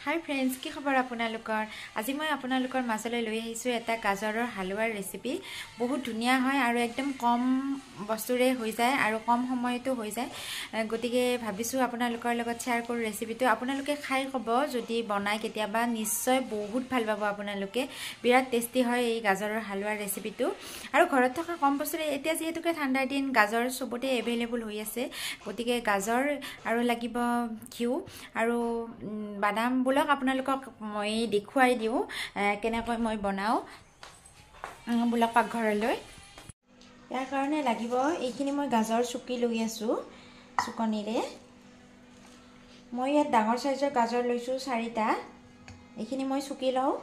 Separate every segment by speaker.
Speaker 1: হাই friends, কি খবৰ আপোনালোকৰ? আজি মই আপোনালোকৰ মাজলৈ লৈ আহিছোঁ এটা গাজৰৰ হালৱাৰ ৰেচিপি। বহুত ধুনীয়া হয় আৰু একদম কম বস্তুৰে হৈ যায় আৰু কম সময়তো হৈ যায়। গতিকে ভাবিছোঁ আপোনালোকৰ লগত শ্বেয়াৰ কৰোঁ ৰেচিপিটো। আপোনালোকে খাই ক'ব, যদি বনাই কেতিয়াবা নিশ্চয় বহুত ভাল পাব আপোনালোকে। বিৰাট টেষ্টি হয় এই গাজৰৰ হালৱাৰ ৰেচিপিটো। আৰু ঘৰত থকা কম বস্তুৰে, এতিয়া যিহেতুকে ঠাণ্ডাৰ দিন, গাজৰ চবতে এভেইলেবল হৈ আছে। গতিকে গাজৰ আৰু লাগিব ঘিউ আৰু বাদাম। বোলক আপোনালোকক মই দেখুৱাই দিওঁ কেনেকৈ মই বনাওঁ। বোলক পাকঘৰলৈ। ইয়াৰ কাৰণে লাগিব এইখিনি মই গাজৰ চুকি লৈ আছোঁ চুকনিৰে। মই ইয়াত ডাঙৰ চাইজৰ গাজৰ লৈছোঁ 4টা। এইখিনি মই চুকি লওঁ।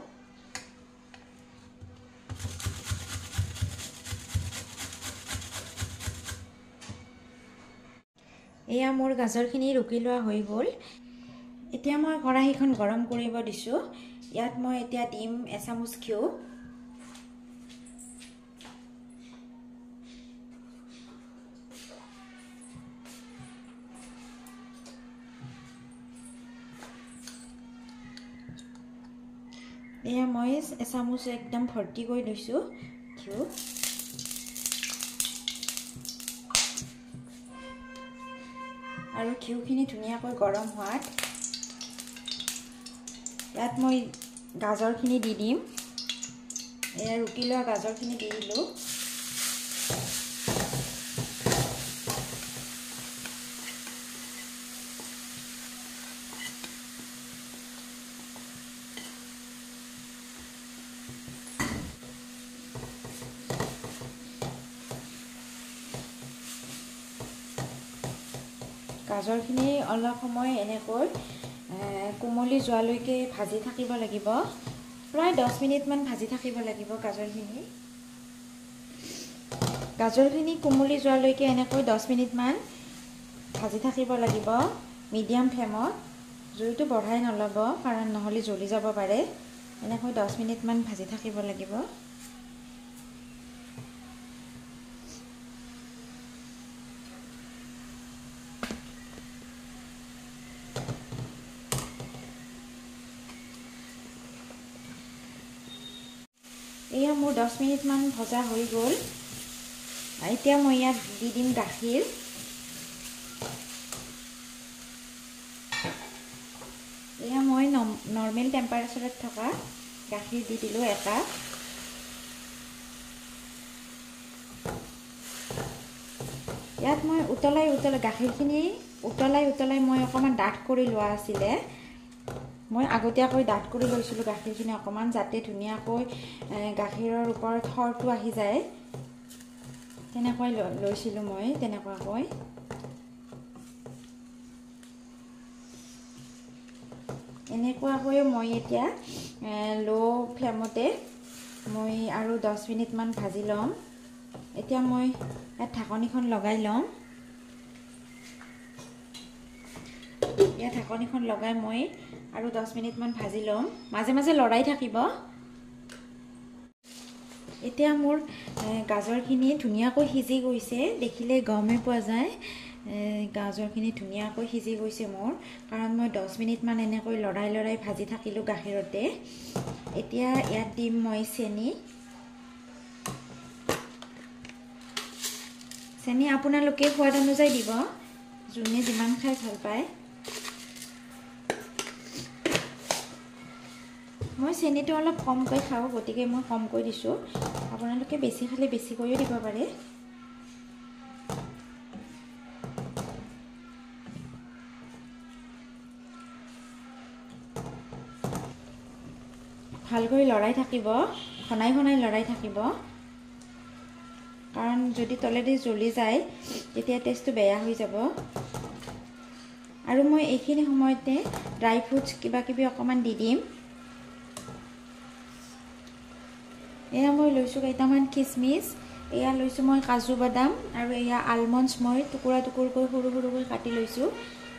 Speaker 1: এয়া মোৰ গাজৰখিনি ৰুকি লোৱা হৈ গ'ল। এতিয়া মই কেৰাহীখন গৰম কৰিব দিছোঁ। ইয়াত মই এতিয়া দিম এচামুচ ঘিউ। এয়া মই এচামুচ একদম ভৰ্তি কৰি লৈছোঁ ঘিউ। আৰু ঘিউখিনি ধুনীয়াকৈ গৰম হোৱাত ইয়াত মই গাজৰখিনি দি দিম। এয়া ৰুকি লোৱা গাজৰখিনি দি দিলোঁ। গাজৰখিনি অলপ সময় এনেকৈ কোমলি যোৱালৈকে ভাজি থাকিব লাগিব। প্ৰায় 10 মিনিটমান ভাজি থাকিব লাগিব গাজৰখিনি কোমলি যোৱালৈকে এনেকৈ 10 মিনিটমান ভাজি থাকিব লাগিব মিডিয়াম ফ্লেমত। জুইটো বঢ়াই নল'ব, কাৰণ নহ'লে জ্বলি যাব পাৰে। এনেকৈ 10 মিনিটমান ভাজি থাকিব লাগিব। এয়া মোৰ 10 মিনিটমান ভজা হৈ গ'ল। এতিয়া মই ইয়াত দি দিম গাখীৰ। এয়া মই নৰ্মেল টেম্পাৰেচাৰত থকা গাখীৰ দি দিলোঁ 1 কাপ। ইয়াত মই উতলাই গাখীৰখিনি উতলাই মই অকণমান ডাঠ কৰি লোৱা আছিলে। মই আগতীয়াকৈ ডাঠ কৰি লৈছিলোঁ গাখীৰখিনি অকণমান, যাতে ধুনীয়াকৈ গাখীৰৰ ওপৰত সৰটো আহি যায়। তেনেকৈ লৈছিলোঁ মই তেনেকুৱাকৈ। এনেকুৱাকৈ মই এতিয়া ল' ফ্লেমতে মই আৰু 10 মিনিটমান ভাজি ল'ম। এতিয়া মই ইয়াত ঢাকনিখন লগাই ল'ম। ঢাকনিখন লগাই মই আৰু 10 মিনিটমান ভাজি ল'ম। মাজে মাজে লৰাই থাকিব। এতিয়া মোৰ গাজৰখিনি ধুনীয়াকৈ সিজি গৈছে, দেখিলে গমেই পোৱা যায়। গাজৰখিনি ধুনীয়াকৈ সিজি গৈছে মোৰ, কাৰণ মই 10 মিনিটমান এনেকৈ লৰাই ভাজি থাকিলোঁ গাখীৰতে। এতিয়া ইয়াত দিম মই চেনি আপোনালোকে সোৱাদ অনুযায়ী দিব, যোনে যিমান খাই ভাল পায়। মই চেনিটো অলপ কমকৈ খাওঁ, গতিকে মই কমকৈ দিছোঁ। আপোনালোকে বেছি খালে বেছিকৈও দিব পাৰে। ভালকৈ লৰাই থাকিব, ঘনাই লৰাই থাকিব, কাৰণ যদি তলেদি জ্বলি যায় তেতিয়া টেষ্টটো বেয়া হৈ যাব। আৰু মই এইখিনি সময়তে ড্ৰাই ফ্ৰুটছ কিবাকিবি অকণমান দি দিম। এয়া মই লৈছোঁ কেইটামান খিচমিচ, এয়া লৈছোঁ মই কাজু বাদাম, আৰু এয়া আলমণ্ডছ মই টুকুৰকৈ সৰুকৈ কাটি লৈছোঁ।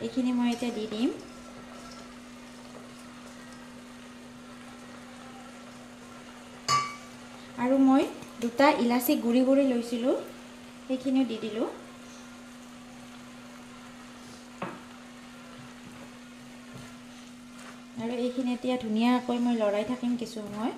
Speaker 1: এইখিনি মই এতিয়া দি দিম। আৰু মই 2টা ইলাচি গুৰি লৈছিলোঁ, সেইখিনিও দি দিলোঁ। আৰু এইখিনি এতিয়া ধুনীয়াকৈ মই লৰাই থাকিম কিছু সময়।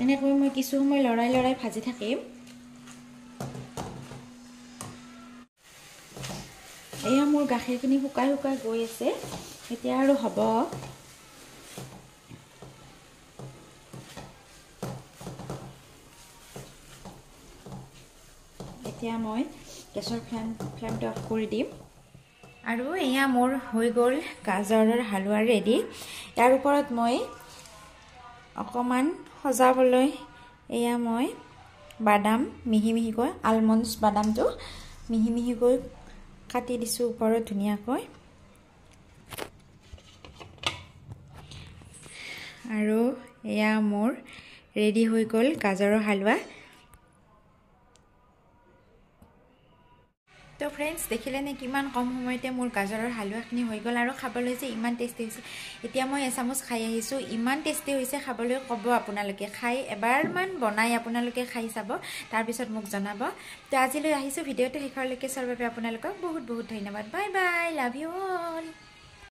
Speaker 1: এনেকৈ মই কিছু সময় লৰাই লৰাই ভাজি থাকিম। এয়া মোৰ গাখীৰখিনি শুকাই শুকাই গৈ আছে, এতিয়া আৰু হ'ব। এতিয়া মই গেছৰ ফ্লেমটো অফ কৰি দিম। আৰু এয়া মোৰ হৈ গ'ল গাজৰৰ হালোৱা ৰেডি। ইয়াৰ ওপৰত মই অকণমান সজাবলৈ এয়া মই বাদাম মিহি মিহিকৈ, আলমণ্ডছ বাদামটো মিহি মিহিকৈ কাটি দিছোঁ ওপৰত ধুনীয়াকৈ। আৰু এয়া মোৰ ৰেডি হৈ গ'ল গাজৰৰ হালোৱা। তো ফ্ৰেণ্ডছ, দেখিলেনে কিমান কম সময়তে মোৰ গাজৰৰ হালোৱাখিনি হৈ গ'ল আৰু খাবলৈ যে ইমান টেষ্টি হৈছে। এতিয়া মই এচামুচ খাই আহিছোঁ, ইমান টেষ্টি হৈছে খাবলৈ, ক'ব আপোনালোকে। খাই এবাৰমান বনাই আপোনালোকে খাই চাব, তাৰপিছত মোক জনাব। তো আজিলৈ আহিছোঁ, ভিডিঅ'টো শেষলৈকে চোৱাৰ বাবে আপোনালোকক বহুত বহুত ধন্যবাদ। Bye bye, love you all.